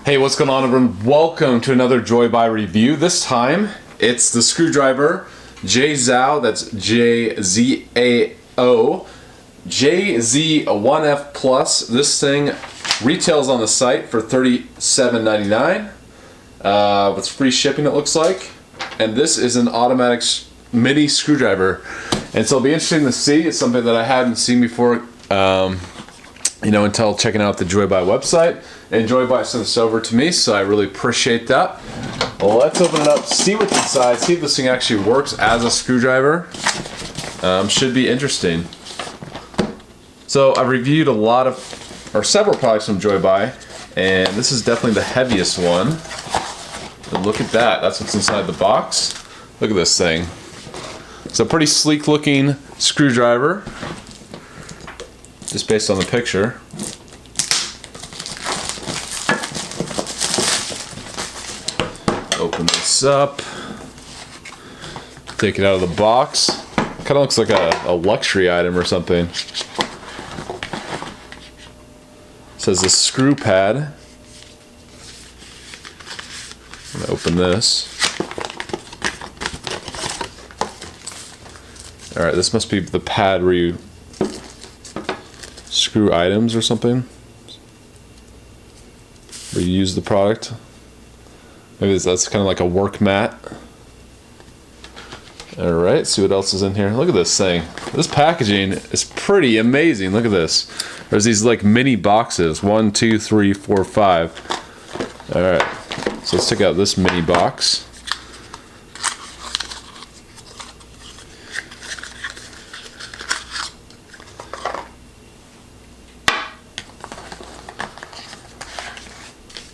Hey, what's going on, everyone? Welcome to another JoyBuy review. This time, it's the screwdriver ZAO, that's ZAO JZ1F Plus. This thing retails on the site for $37.99 with free shipping, it looks like. And this is an automatic mini screwdriver. And so it'll be interesting to see. It's something that I hadn't seen before, until checking out the JoyBuy website. And JoyBuy sent this over to me, so I really appreciate that. Well, let's open it up, see what's inside, see if this thing actually works as a screwdriver. Should be interesting. So I've reviewed several products from JoyBuy, and this is definitely the heaviest one. But look at that, that's what's inside the box. Look at this thing. It's a pretty sleek looking screwdriver, just based on the picture. Open this up, take it out of the box. Kind of looks like a luxury item or something. It says the screw pad. I'm gonna open this. Alright, this must be the pad where you screw items or something. Where you use the product. Maybe that's kind of like a work mat. Alright, see what else is in here. Look at this thing. This packaging is pretty amazing. Look at this. There's these like mini boxes. 1, 2, 3, 4, 5. Alright, so let's take out this mini box.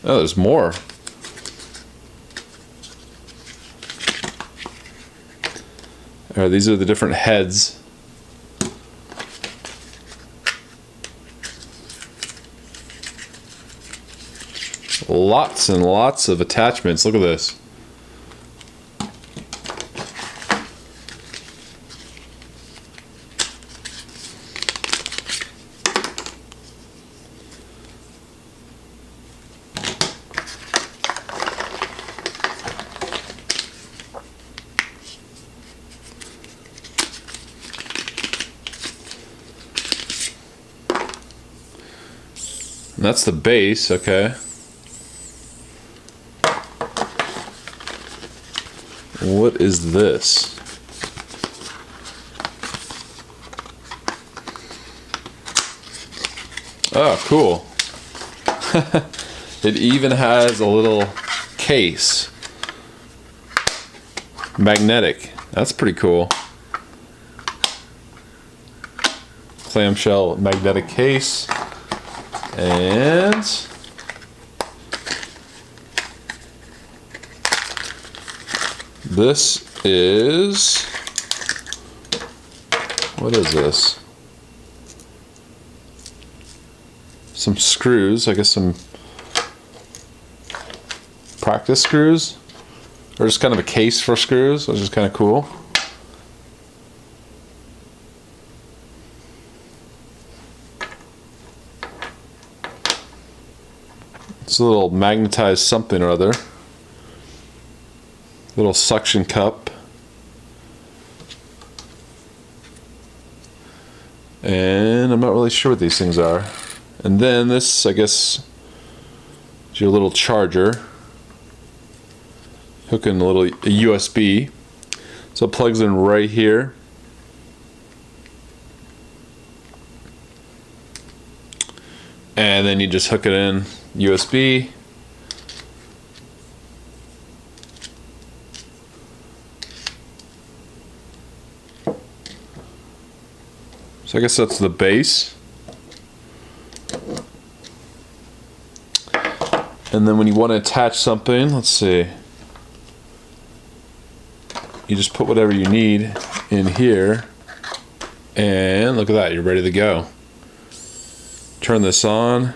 Oh, there's more. Alright, these are the different heads. Lots and lots of attachments. Look at this. And that's the base, okay. What is this? Oh, cool. It even has a little case. Magnetic. That's pretty cool. Clamshell magnetic case. And this is, what is this? Some screws, I guess some practice screws, or just kind of a case for screws, which is kind of cool. It's a little magnetized something or other. Little suction cup. And I'm not really sure what these things are. And then this, I guess, is your little charger. Hook in a little USB. So it plugs in right here. And then you just hook it in USB. So I guess that's the base. And then when you want to attach something, let's see. You just put whatever you need in here. And look at that, you're ready to go. Turn this on.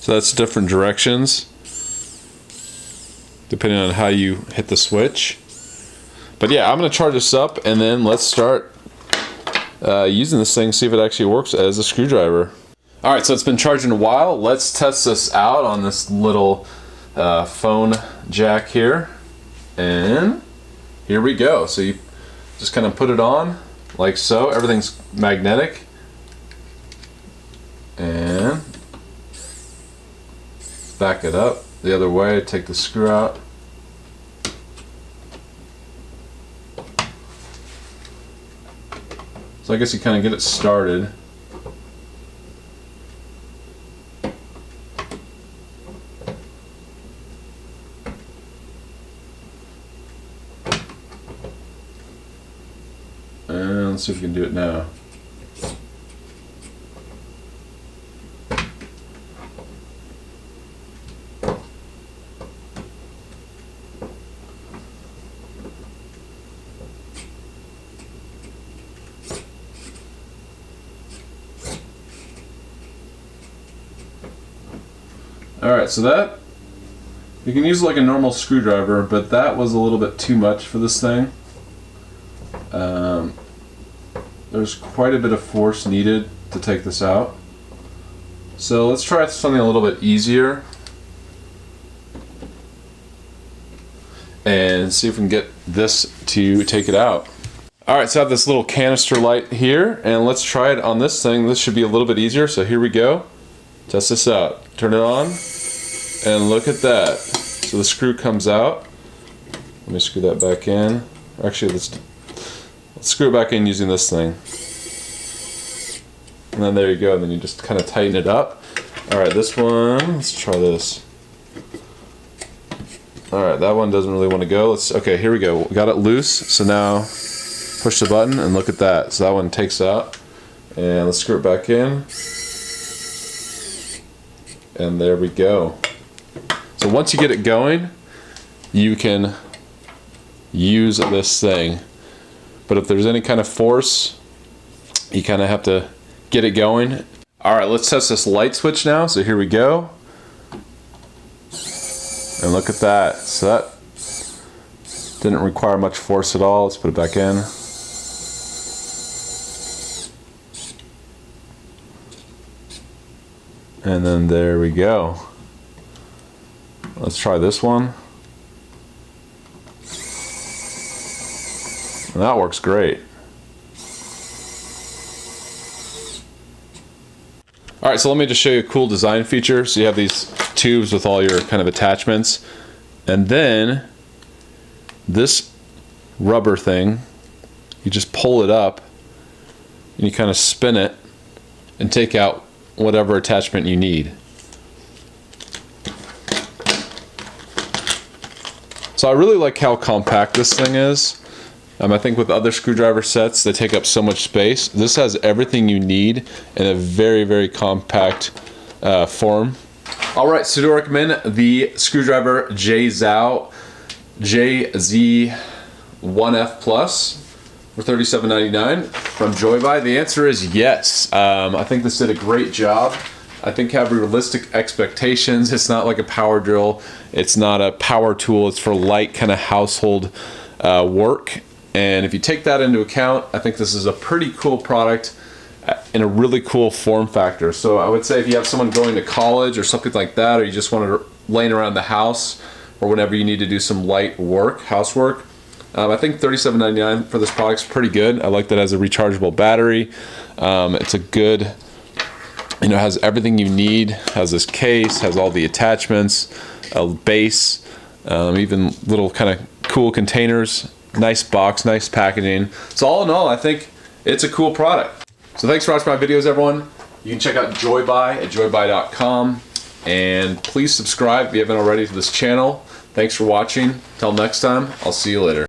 So that's different directions depending on how you hit the switch. But yeah, I'm gonna charge this up and then let's start using this thing, see if it actually works as a screwdriver. Alright, so it's been charging a while. Let's test this out on this little phone jack here. And here we go. So you just kind of put it on like so. Everything's magnetic. And back it up the other way, take the screw out. So I guess you kind of get it started. And let's see if we can do it now. Alright, so that, you can use it like a normal screwdriver, but that was a little bit too much for this thing. There's quite a bit of force needed to take this out. So let's try something a little bit easier and see if we can get this to take it out. Alright, so I have this little canister light here, and let's try it on this thing. This should be a little bit easier, so here we go. Test this out. Turn it on, and look at that. So the screw comes out. Let me screw that back in. Actually, let's screw it back in using this thing. And then there you go, and then you just kind of tighten it up. Alright, this one, let's try this. Alright, that one doesn't really want to go. Okay, here we go. We got it loose, so now push the button and look at that. So that one takes out. And let's screw it back in. And there we go. So once you get it going, you can use this thing. But if there's any kind of force, you kind of have to get it going. Alright, let's test this light switch now. So here we go. And look at that. So that didn't require much force at all. Let's put it back in. And then there we go. Let's try this one. And that works great. Alright, so let me just show you a cool design feature. So you have these tubes with all your kind of attachments. And then this rubber thing, you just pull it up and you kind of spin it and take out whatever attachment you need. So I really like how compact this thing is. I think with other screwdriver sets, they take up so much space. This has everything you need in a very, very compact form. Alright, so do I recommend the screwdriver ZAO JZ1F Plus for $37.99 from JoyBuy? The answer is yes. I think this did a great job. I think have realistic expectations. It's not like a power drill. It's not a power tool. It's for light kind of household work. And if you take that into account, I think this is a pretty cool product in a really cool form factor. So I would say if you have someone going to college or something like that, or you just want to laying around the house, or whenever you need to do some light work, housework, I think $37.99 for this product is pretty good. I like that it has a rechargeable battery. It's a good, has everything you need. Has this case, has all the attachments, a base, even little kind of cool containers. Nice box, nice packaging. So all in all, I think it's a cool product. So thanks for watching my videos, everyone. You can check out JoyBuy at joybuy.com. And please subscribe if you haven't already to this channel. Thanks for watching. Till next time, I'll see you later.